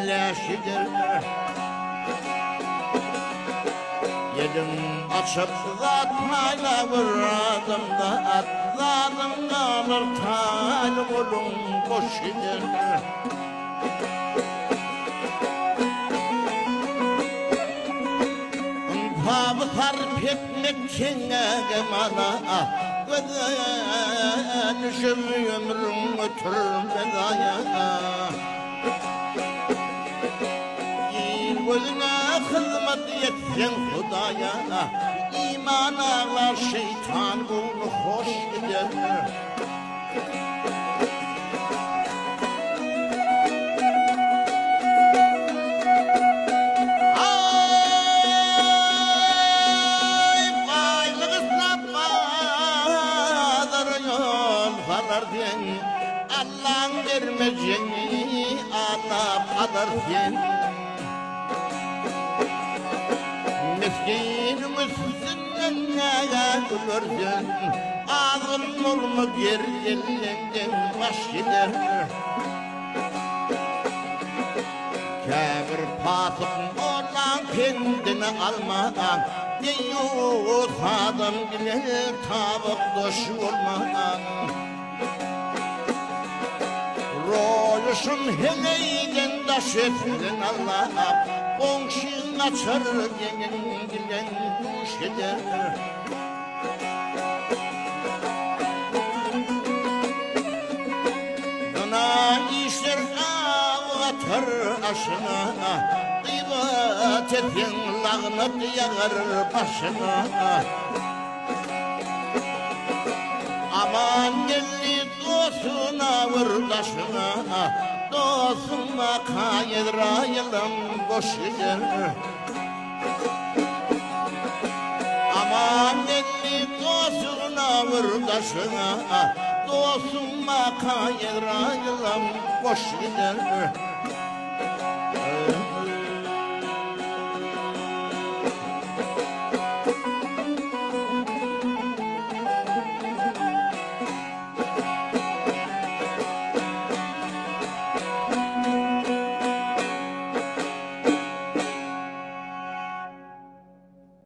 leşidir. Yedim açıp zatmayla vurradım da atladım kalır tali kolum boş gider. Untabı sarp etmek kine gemana düşür ömrüm ötürüm bedaya. Gözüne hizmet etsen Hudaya, iman ağlar şeytan bunu hoş gider. Ay baylık ıslap bağlar yol falar diyen, Allah'ın vermeyeceğini anap adar diyen. Meskin müslünden neye gülürsün, ağzın olma yer elinden baş gider. Kâbir fasık olan kendini almadan, diyor adam bile tabak doş olmadan. Royuşun heleyden daş etsin Allah'ım, komşun açar yemin bilen kuş eder. Dana işler ağatar aşına, gıybat eten lağnat yağar başına. Aman gelli dostuna vur taşına, dostuma kayırayalım boş gider. Aman gelli dostuna vur taşına, dostuma kayırayalım boş gider.